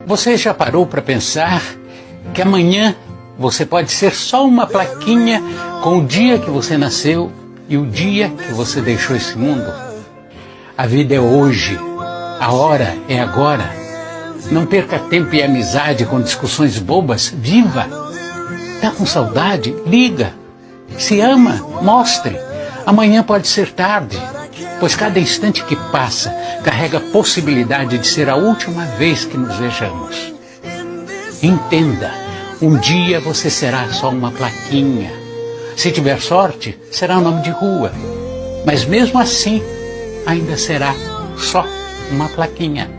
Você já parou para pensar que amanhã você pode ser só uma plaquinha com o dia que você nasceu e o dia que você deixou esse mundo? A vida é hoje, a hora é agora. Não perca tempo e amizade com discussões bobas, viva! Tá com saudade? Liga! Se ama? Mostre! Amanhã pode ser tarde, pois cada instante que passa carrega a possibilidade de ser a última vez que nos vejamos. Entenda, um dia você será só uma plaquinha. Se tiver sorte, será nome de rua. Mas mesmo assim, ainda será só uma plaquinha.